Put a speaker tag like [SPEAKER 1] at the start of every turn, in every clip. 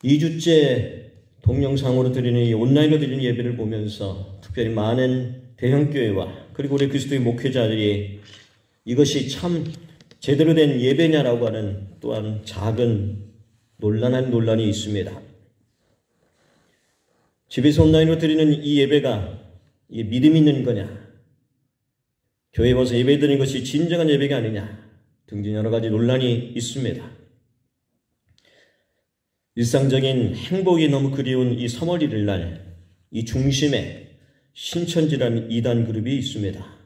[SPEAKER 1] 2주째 동영상으로 드리는 이 온라인으로 드리는 예배를 보면서 특별히 많은 대형교회와 그리고 우리 그리스도의 목회자들이 이것이 참 제대로 된 예배냐라고 하는 또한 작은 논란이 있습니다. 집에서 온라인으로 드리는 이 예배가 이게 믿음 있는 거냐, 교회에 와서 예배 드리는 것이 진정한 예배가 아니냐 등등 여러 가지 논란이 있습니다. 일상적인 행복이 너무 그리운 이 3월 1일 날 이 중심에 신천지라는 이단 그룹이 있습니다.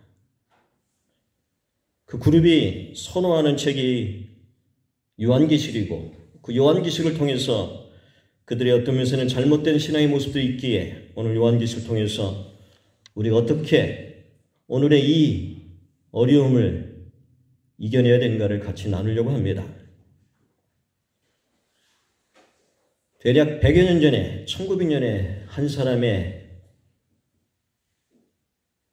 [SPEAKER 1] 그 그룹이 선호하는 책이 요한계시록이고 그 요한계시록을 통해서 그들의 어떤 면에서는 잘못된 신앙의 모습도 있기에 오늘 요한계시록을 통해서 우리가 어떻게 오늘의 이 어려움을 이겨내야 되는가를 같이 나누려고 합니다. 대략 100여 년 전에 1900년에 한 사람의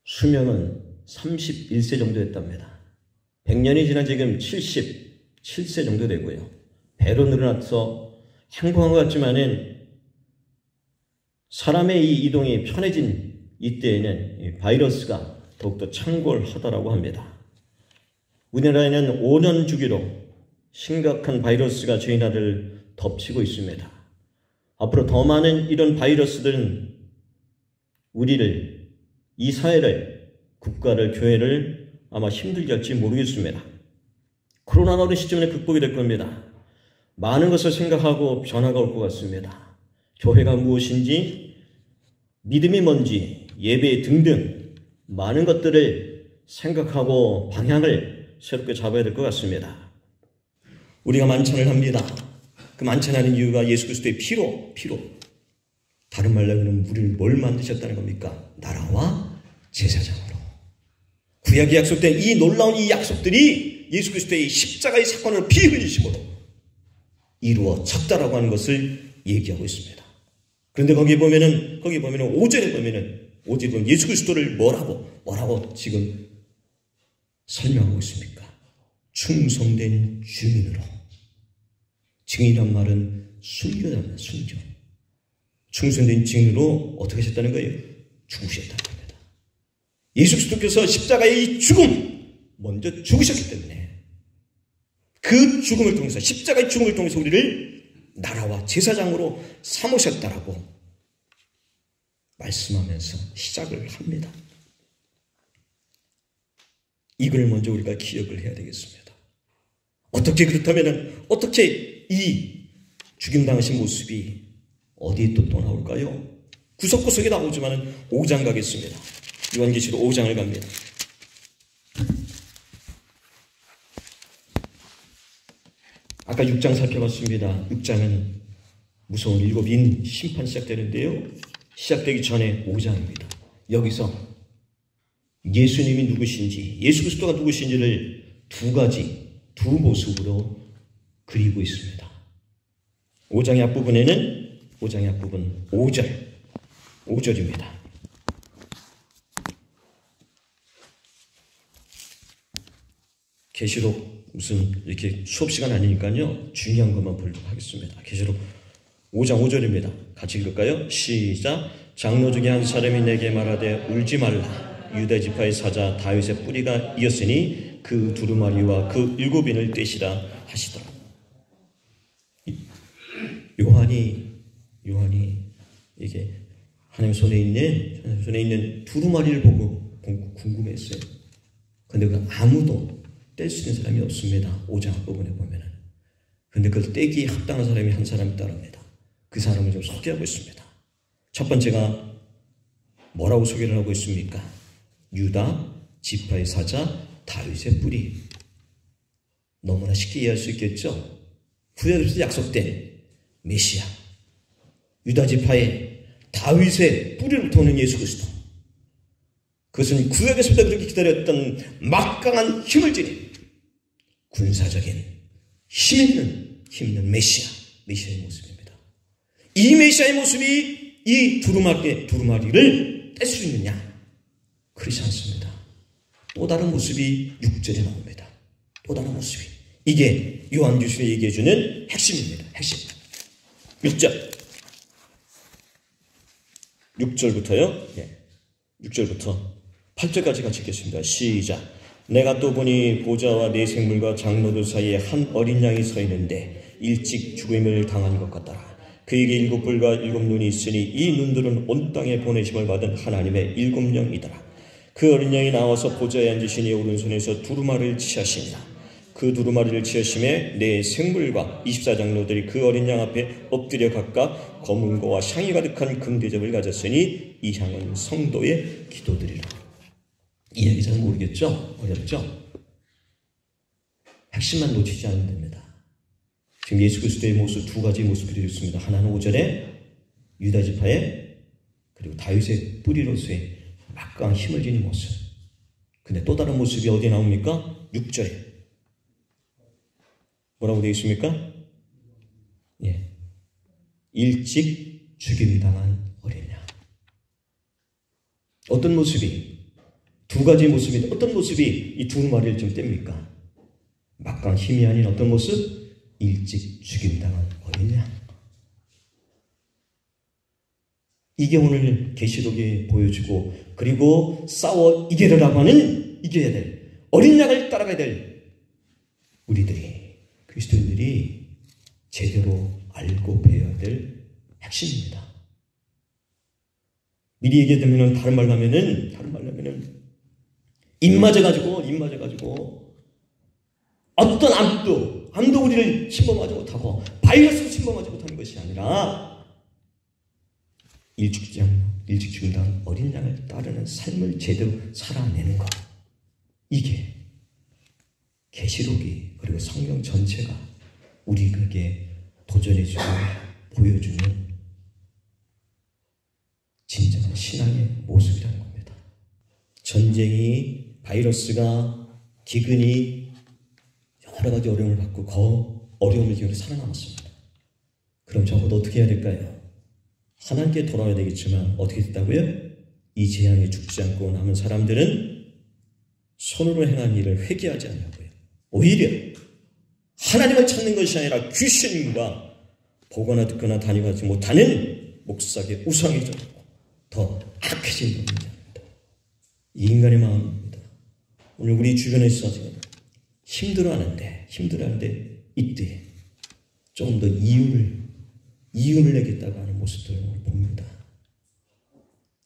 [SPEAKER 1] 수명은 31세 정도 였답니다. 100년이 지난 지금 77세 정도 되고요. 배로 늘어나서 행복한 것 같지만은 사람의 이 이동이 편해진 이때에는 이 바이러스가 더욱더 창궐하다라고 합니다. 우리나라에는 5년 주기로 심각한 바이러스가 저희 나라를 덮치고 있습니다. 앞으로 더 많은 이런 바이러스들은 우리를, 이 사회를, 국가를, 교회를 아마 힘들게 할지 모르겠습니다. 코로나가 오는 시점에 극복이 될 겁니다. 많은 것을 생각하고 변화가 올 것 같습니다. 교회가 무엇인지, 믿음이 뭔지, 예배 등등 많은 것들을 생각하고 방향을 새롭게 잡아야 될 것 같습니다. 우리가 만찬을 합니다. 그 만찬하는 이유가 예수 그리스도의 피로. 다른 말로 하면 우리를 뭘 만드셨다는 겁니까? 나라와 제사장으로. 구약에 약속된 이 놀라운 이 약속들이 예수 그리스도의 십자가의 사건을 피 흘리심으로 이루어졌다라고 하는 것을 얘기하고 있습니다. 그런데 거기 보면은 5절에 보면 예수 그리스도를 뭐라고 지금 설명하고 있습니까? 충성된 증인으로. 증인이란 말은 순교랍니다. 순교. 충성된 증인으로 어떻게 하셨다는 거예요? 죽으셨다는 겁니다. 예수 그리스도께서 십자가의 이 죽음, 먼저 죽으셨기 때문에 그 죽음을 통해서, 십자가의 죽음을 통해서 우리를 나라와 제사장으로 삼으셨다라고 말씀하면서 시작을 합니다. 이걸 먼저 우리가 기억을 해야 되겠습니다. 어떻게 그렇다면 어떻게 이 죽임당하신 모습이 어디에 또 나올까요? 구석구석에 나오지만 5장 가겠습니다. 요한계시록 5장을 갑니다. 아까 6장 살펴봤습니다. 6장은 무서운 7인 심판 시작되는데요. 시작되기 전에 5장입니다. 여기서 예수님이 누구신지, 예수 그리스도가 누구신지를 두 모습으로 그리고 있습니다. 5장의 앞부분에는 5절입니다. 계시록 무슨 이렇게 수업 시간 아니니까요. 중요한 것만 보도록 하겠습니다. 계시록 5장 5절입니다. 같이 읽을까요? 시작. 장로 중에 한 사람이 내게 말하되 울지 말라. 유다 지파의 사자 다윗의 뿌리가 이었으니 그 두루마리와 그 7인을 떼시라 하시더라. 요한이 이게 하나님 손에 있는 두루마리를 보고 궁금했어요. 그런데 아무도 뗄 수 있는 사람이 없습니다. 5장 부분에 보면은. 그런데 그걸 떼기에 합당한 사람이 한 사람이 따릅니다. 그 사람을 좀 소개하고 있습니다. 첫 번째가 뭐라고 소개를 하고 있습니까? 유다 지파의 사자 다윗의 뿌리. 너무나 쉽게 이해할 수 있겠죠? 구약에서 약속된 메시아, 유다 지파의 다윗의 뿌리로부터 오는 예수 그리스도. 그것은 구약에서부터 그렇게 기다렸던 막강한 힘을 지닌 군사적인 힘 있는 메시아의 모습입니다. 이 메시아의 모습이 이 두루마리를 뗄 수 있느냐? 그렇지 않습니다. 또 다른 모습이 6절에 나옵니다. 또 다른 모습이. 이게 요한계시록이 얘기해주는 핵심입니다. 핵심. 6절. 6절부터요. 6절부터 8절까지 같이 읽겠습니다. 시작. 내가 또 보니 보좌와 네 생물과 장로들 사이에 한 어린 양이 서 있는데 일찍 죽음을 당한 것 같더라. 그에게 7뿔과 7눈이 있으니 이 눈들은 온 땅에 보내심을 받은 하나님의 7영이더라. 그 어린 양이 나와서 보좌에 앉으시니 오른손에서 두루마리를 취하시니라. 그 두루마리를 취하심에 네 생물과 24장로들이 그 어린 양 앞에 엎드려 각각 검은 고와 향이 가득한 금대접을 가졌으니 이 향은 성도의 기도들이라. 이 이야기 잘 모르겠죠? 어렵죠? 핵심만 놓치지 않으면 됩니다. 지금 예수 그리스도의 모습, 두 가지 모습이 있습니다. 하나는 5절에 유다 지파의, 그리고 다윗의 뿌리로서의 막강한 힘을 지닌 모습. 근데 또 다른 모습이 어디 나옵니까? 6절에 뭐라고 되어 있습니까? 일찍 죽임당한 어린 양. 어떤 모습이, 두 가지 모습인데 어떤 모습이 이 두 마리를 좀 뗍니까? 막강 힘이 아닌 어떤 모습? 일찍 죽임당한 어린 양. 이게 오늘 계시록이 보여주고, 그리고 싸워 이겨라고 하는, 이겨야 될, 어린 양을 따라가야 될 우리들이, 그리스도인들이 제대로 알고 배워야 될 핵심입니다. 미리 얘기하면 다른 말로 하면은 입 맞아가지고 어떤 암도 우리를 침범하지 못하고 바이러스로 침범하지 못하는 것이 아니라 일찍 죽임당한 어린 양을 따르는 삶을 제대로 살아내는 것. 이게 계시록이, 그리고 성경 전체가 우리에게 도전해주고 보여주는 진정한 신앙의 모습이라는 겁니다. 전쟁이, 바이러스가, 기근이 여러 가지 어려움을 받고 어려움을 이겨내 살아남았습니다. 그럼 적어도 어떻게 해야 될까요? 하나님께 돌아와야 되겠지만 어떻게 됐다고요? 이 재앙에 죽지 않고 남은 사람들은 손으로 행한 일을 회개하지 않냐고요. 오히려 하나님을 찾는 것이 아니라 귀신과 보거나 듣거나 다니지 못하는 목사의 우상이 전하고 더 악해진 겁니다. 이 인간의 마음입니다. 오늘 우리 주변에서 지금 힘들어하는데 이때 조금 더 이윤을 내겠다고 하는 모습들을 봅니다.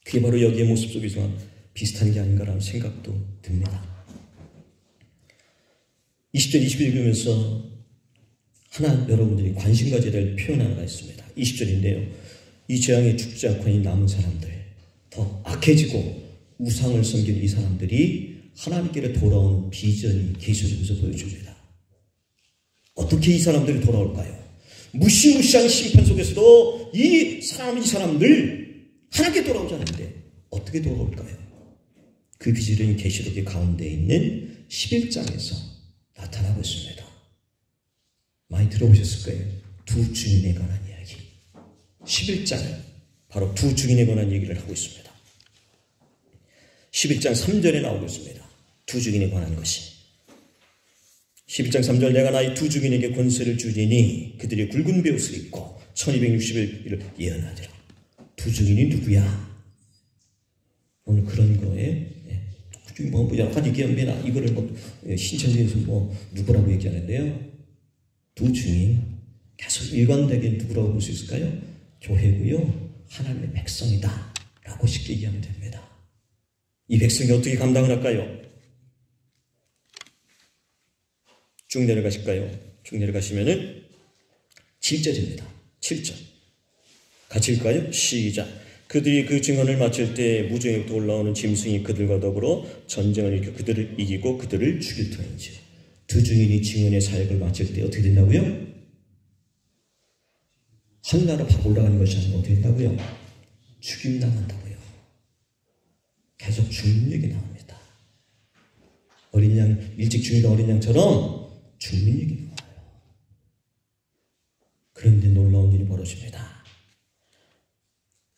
[SPEAKER 1] 그게 바로 여기의 모습 속에서 비슷한 게 아닌가라는 생각도 듭니다. 20절, 21절 읽으면서 하나 여러분들이 관심 가져야 될 표현 하나가 있습니다. 20절인데요. 이 재앙에 죽지 않고 남은 사람들, 더 악해지고 우상을 섬기는 이 사람들이 하나님께로 돌아오는 비전이 계시록에서 보여줍니다. 어떻게 이 사람들이 돌아올까요? 무시무시한 심판 속에서도 이 사람들 하나님께 돌아오지 않는데 어떻게 돌아올까요? 그 비전이 계시록의 가운데 있는 11장에서 나타나고 있습니다. 많이 들어보셨을 거예요. 두 주인에 관한 이야기. 11장은 바로 두 주인에 관한 얘기를 하고 있습니다. 11장 3절에 나오고 있습니다. 두 주인에 관한 것이. 11장 3절 내가 나의 두 주인에게 권세를 주리니 그들이 굵은 베옷을 입고 1260일을 예언하리라. 두 주인이 누구야? 오늘 그런 거에 여러 가지 얘기합니다. 이거를 신천지에서 누구라고 얘기하는데요. 두 주인 계속 일관되게 누구라고 볼 수 있을까요? 교회고요. 하나님의 백성이다 라고 쉽게 얘기하면 됩니다. 이 백성이 어떻게 감당을 할까요? 쭉 내려가실까요? 쭉 내려가시면은 7절입니다. 7절. 같이 읽을까요? 시작. 그들이 그 증언을 마칠 때 무정에부터 올라오는 짐승이 그들과 더불어 전쟁을 일으켜 그들을 이기고 그들을 죽일 터인지. 두 증인이 증언의 사역을 마칠 때 어떻게 된다고요? 하늘나라 바로 올라가는 것이 아니라 어떻게 된다고요? 죽임당한다고요. 계속 죽는 얘기 나옵니다. 어린 양, 일찍 죽는 어린 양처럼 죽는 얘기 나와요. 그런데 놀라운 일이 벌어집니다.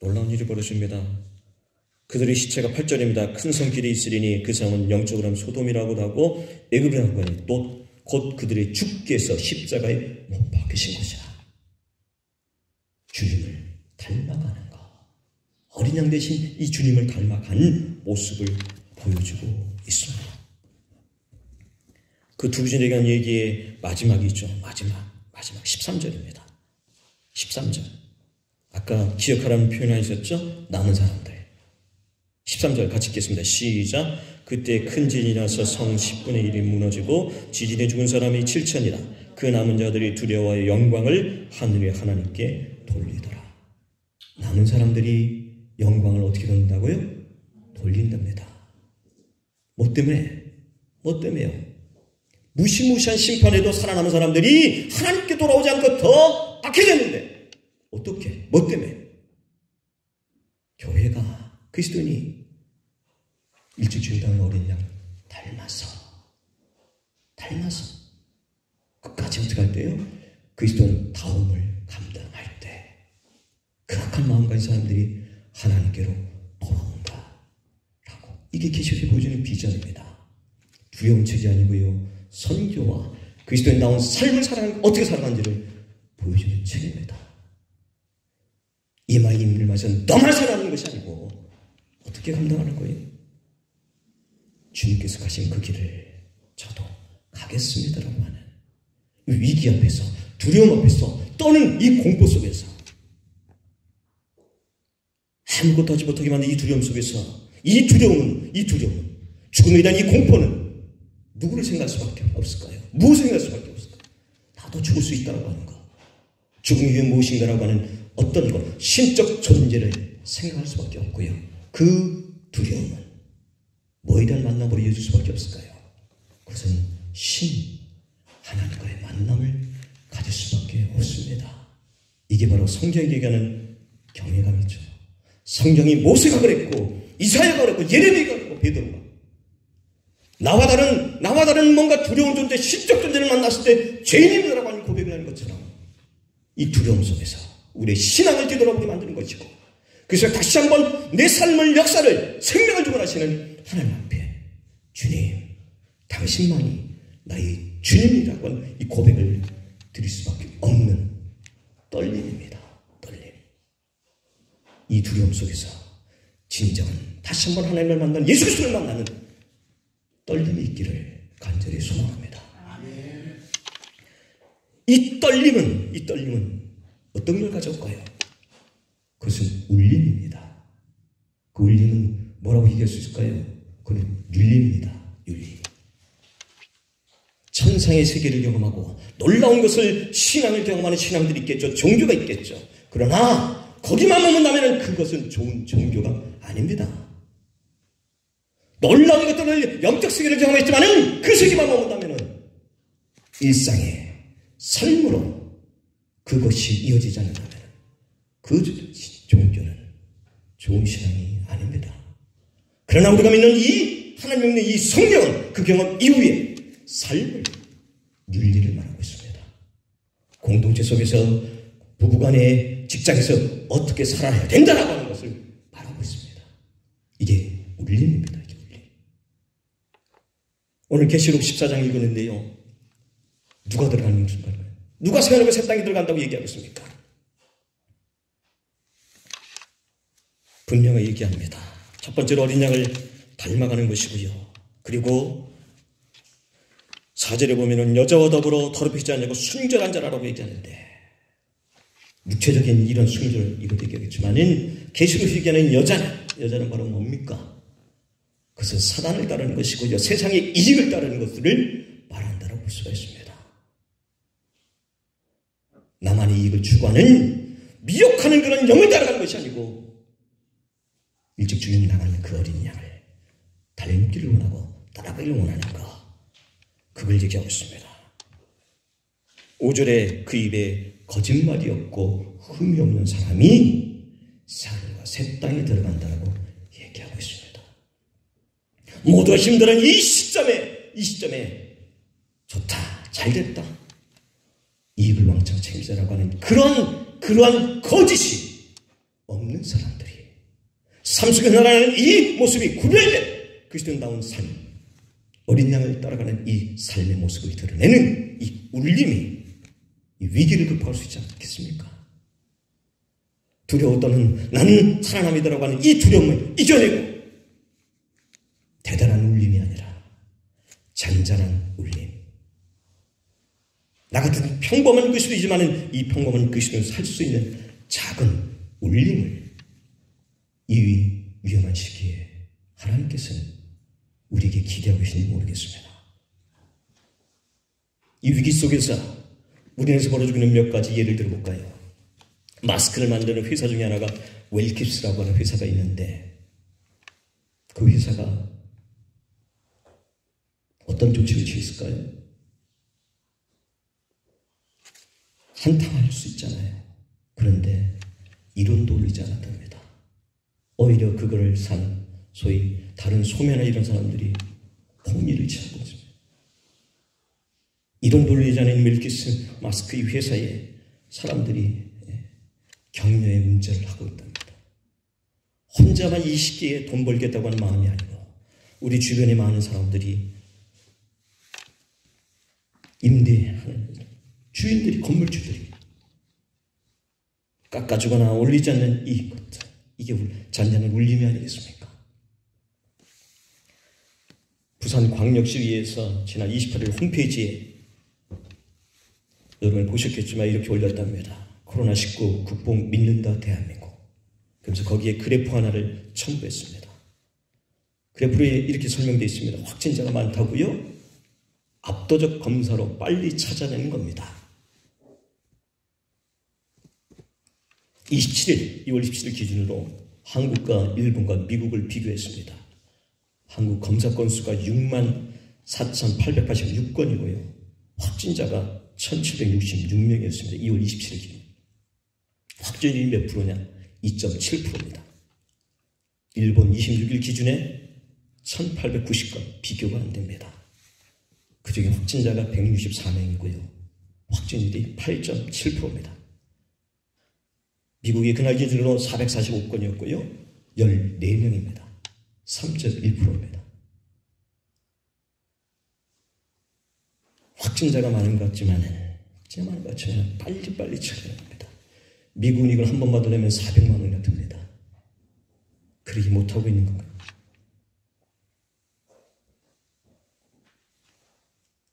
[SPEAKER 1] 놀라운 일이 벌어집니다. 그들의 시체가 8절입니다. 큰 성길이 있으리니 그 성은 영적으로 하면 소돔이라고도 하고 애굽이라고 하니 또 곧 그들의 주께서 십자가에 못 박히신 것이라. 주님을 닮아가는 것. 어린 양 대신 이 주님을 닮아간 모습을 보여주고 있습니다. 그 두 주제에 대한 얘기의 마지막이 있죠. 마지막 13절입니다. 13절. 아까 기억하라는 표현하셨죠? 남은 사람들. 13절 같이 읽겠습니다. 시작. 그때 큰 지진이 나서 성 10분의 1이 무너지고 지진에 죽은 사람이 7천이라. 그 남은 자들이 두려워하여 영광을 하늘의 하나님께 돌리더라. 남은 사람들이 영광을 어떻게 돌린다고요? 돌린답니다. 뭐 때문에? 뭐 때문에요? 무시무시한 심판에도 살아남은 사람들이 하나님께 돌아오지 않고 더 악해졌는데 어떻게? 뭐 때문에? 교회가 그리스도인이 일찍 주일당 어린 양 닮아서 끝까지 어떻게 할 때요? 그리스도는 다움을 감당할 때 그 악한 마음 가진 사람들이 하나님께로 돌아온다라고. 이게 계시록이 보여주는 비전입니다. 두려운 책이 아니고요, 선교와 그리스도인 나온 삶을 어떻게 살아가는지를 보여주는 책입니다. 이마에 임을 마셔 너만 살아가는 것이 아니고 어떻게 감당하는 거예요? 주님께서 가신 그 길을 저도 가겠습니다라고 하는 위기 앞에서, 두려움 앞에서, 떠는 이 공포 속에서, 아무것도 하지 못하게 만든 이 두려움 속에서, 이 두려움은 죽음에 대한 이 공포는 누구를 생각할 수밖에 없을까요? 무엇을 생각할 수밖에 없을까요? 나도 죽을 수 있다고 하는 것, 죽음이 왜 무엇인가라고 하는 어떤 것, 신적 존재를 생각할 수밖에 없고요. 그 두려움은 뭐에 대한 만남으로 이어질 수밖에 없을까요? 그것은 하나님과의 만남을 가질 수밖에 없습니다. 이게 바로 성경이 얘기하는 경외감이죠. 성경이 모세가 그랬고, 이사야가 그랬고, 예레미야가 그랬고, 베드로가 나와 다른 뭔가 두려운 존재, 신적 존재를 만났을 때 죄인입니다라고 하는 고백을 하는 것처럼 이 두려움 속에서 우리의 신앙을 뒤돌아보게 만드는 것이고, 그래서 다시 한번 내 삶을, 역사를, 생명을 주고 하시는 하나님 앞에 주님, 당신만이 나의 주님이라고 하는 이 고백을 드릴 수밖에 없는 떨림입니다. 떨림. 이 두려움 속에서 진정한 다시 한번 하나님을 만나는, 예수 그리스도를 만나는 떨림이 있기를 간절히 소망합니다. 이 떨림은 어떤 걸 가져올까요? 그것은 울림입니다. 그 울림은 뭐라고 얘기할 수 있을까요? 그건 윤리입니다. 윤리. 천상의 세계를 경험하고 놀라운 것을, 신앙을 경험하는 신앙들이 있겠죠. 종교가 있겠죠. 그러나 거기만 머문다면 그것은 좋은 종교가 아닙니다. 놀라운 것들을, 영적 세계를 경험했지만 그 세계만 머문다면 일상의 삶으로 그것이 이어지지 않는다면 그 종교는 좋은 신앙이 아닙니다. 그러나 우리가 믿는 이 하나님 믿는 이 성령은 그 경험 이후에 삶을, 윤리를 말하고 있습니다. 공동체 속에서, 부부간의, 직장에서 어떻게 살아야 된다라고 하는 것을 말하고 있습니다. 이게 윤리입니다. 이게 윤리. 오늘 계시록 14장 읽었는데요, 누가 들어가는 순간인가요? 누가 새하늘과 새 땅에 들어간다고 얘기하고 있습니까? 분명히 얘기합니다. 첫 번째로 어린 양을 닮아가는 것이고요. 그리고 4절에 보면은 여자와 더불어 더럽히지 않냐고 순결한 자라고 얘기하는데, 육체적인 이런 순결, 이것도 얘기하겠지만은 계시록 얘기하는 여자는 바로 뭡니까? 그것은 사단을 따르는 것이고요, 세상의 이익을 따르는 것들을 말한다라고 볼 수가 있습니다. 나만의 이익을 추구하는, 미혹하는 그런 영을 따라가는 것이 아니고 일찍 주님이 나가는 그 어린 양을 닮기를 원하고 따라가기를 원하는 것, 그걸 얘기하고 있습니다. 5절에 그 입에 거짓말이 없고 흠이 없는 사람이 새하늘과 새 땅에 들어간다라고 얘기하고 있습니다. 모두가 힘들은 이 시점에 좋다, 잘됐다, 이익을 왕창 챙기자라고 하는 그러한 거짓이 없는 사람들이, 삶 속에 나라는 이 모습이 구별된 그리스도인다운 삶, 어린 양을 따라가는 이 삶의 모습을 드러내는 이 울림이 이 위기를 극복할 수 있지 않겠습니까? 두려워 떠는 나는 살아남이다라고 하는 이 두려움을 이겨내고 대단한 울림이 아니라 잔잔한 울림. 나 같은 평범한 그리스도이지만 이 평범한 그리스도를 살 수 있는 작은 울림을 이 위험한 시기에 하나님께서는 우리에게 기대하고 계신지 모르겠습니다. 이 위기 속에서 우리나라에서 벌어지고 있는 몇 가지 예를 들어볼까요? 마스크를 만드는 회사 중에 하나가 웰킵스라고 하는 회사가 있는데 그 회사가 어떤 조치를 취했을까요? 한탕할 수 있잖아요. 그런데 이론도 올리지 않았답니다. 오히려 그거를 산 소위 다른 소매나 이런 사람들이 폭리를 취하고 있습니다. 이론도 올리지 않은 웰키스 마스크 이 회사에 사람들이 격려의 문제를 하고 있답니다. 혼자만 이 시기에 돈 벌겠다고 하는 마음이 아니고 우리 주변에 많은 사람들이 임대하는 주인들이, 건물주들이 깎아주거나 올리지 않는 이 것들, 이게 잔잔한 울림이 아니겠습니까? 부산광역시의회에서 지난 28일 홈페이지에 여러분 보셨겠지만 이렇게 올렸답니다. 코로나19 극복 믿는다 대한민국. 그래서 거기에 그래프 하나를 첨부했습니다. 그래프에 이렇게 설명되어 있습니다. 확진자가 많다고요? 압도적 검사로 빨리 찾아내는 겁니다. 2월 27일 기준으로 한국과 일본과 미국을 비교했습니다. 한국 검사 건수가 64,886건이고요. 확진자가 1,766명이었습니다. 2월 27일 기준. 확진율이 몇 프로냐? 2.7%입니다. 일본 26일 기준에 1,890건, 비교가 안 됩니다. 그중에 확진자가 164명이고요. 확진율이 8.7%입니다. 미국이 그날 기준으로 445건이었고요. 14명입니다. 3.1%입니다. 확진자가 많은 것 같지만은 빨리빨리 처리합니다. 미국은 이걸 한 번 받으려면 400만 원이나 듭니다. 그러지 못하고 있는 건가요?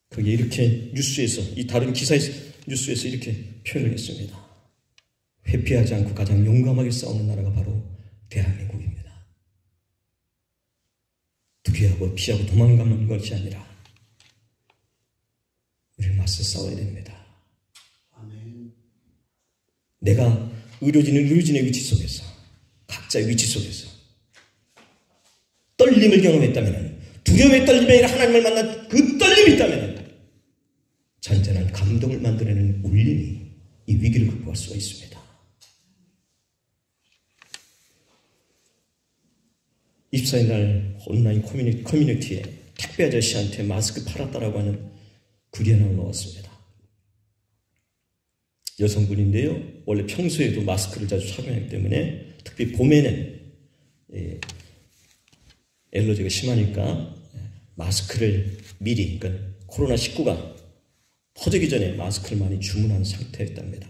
[SPEAKER 1] 거기에 이렇게 뉴스에서, 이 다른 기사에서, 뉴스에서 이렇게 표현을 했습니다. 회피하지 않고 가장 용감하게 싸우는 나라가 바로 대한민국입니다. 두려워하고 피하고 도망가는 것이 아니라 우리는 맞서 싸워야 됩니다. 내가 의료진의 위치 속에서, 각자의 위치 속에서 떨림을 경험했다면, 두려움의 떨림이 아니라 하나님을 만난 그 떨림이 있다면 잔잔한 감동을 만들어내는 울림이 이 위기를 극복할 수가 있습니다. 24일 날 온라인 커뮤니티에 택배 아저씨한테 마스크 팔았다라고 하는 글이 하나 올라왔습니다. 여성분인데요. 원래 평소에도 마스크를 자주 착용하기 때문에 특히 봄에는 엘러지가 심하니까 마스크를 미리, 그러니까 코로나19가 퍼지기 전에 마스크를 많이 주문한 상태였답니다.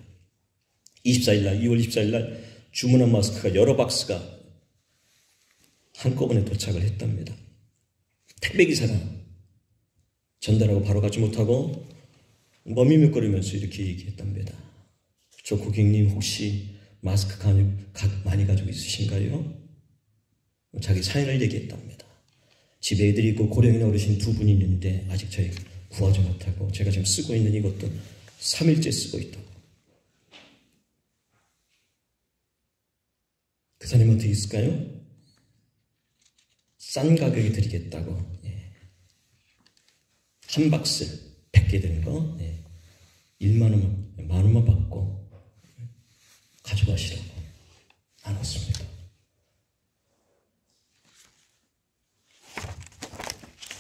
[SPEAKER 1] 2월 24일 날 주문한 마스크가 여러 박스가 한꺼번에 도착을 했답니다. 택배기사가 전달하고 바로 가지 못하고 머미몇거리면서 이렇게 얘기했답니다. 저 고객님 혹시 마스크 많이 가지고 있으신가요? 자기 사연을 얘기했답니다. 집에 애들이 있고 고령이나 어르신 두 분이 있는데 아직 저희 구하지 못하고 제가 지금 쓰고 있는 이것도 3일째 쓰고 있다고. 그 사람은 어떻게 있을까요? 싼 가격에 드리겠다고. 한 박스 100개 되는 거 1만 원, 10,000원만 받고 가져가시라고 나눴습니다.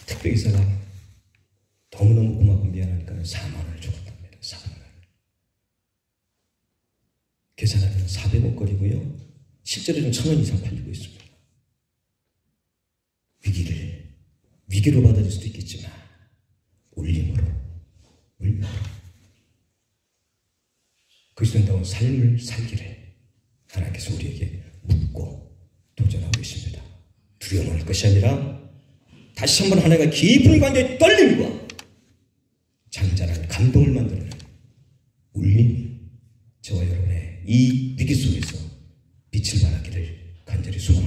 [SPEAKER 1] 택배기사가 너무너무 고맙고 미안하니까 4만 원을 줬답니다. 4만 원. 계산하면 400원거리고요. 실제로 좀 1,000원 이상 팔리고 있습니다. 위기로 받아들일 수도 있겠지만 울림으로 그리스도인다운 삶을 살기를
[SPEAKER 2] 하나님께서 우리에게 묻고 도전하고 계십니다. 두려워할 것이 아니라 다시 한번 하나님과 깊은 관계의 떨림과 잔잔한 감동을 만드는 울림이 저와 여러분의 이 위기 속에서 빛을 발하기를 간절히 소망합니다.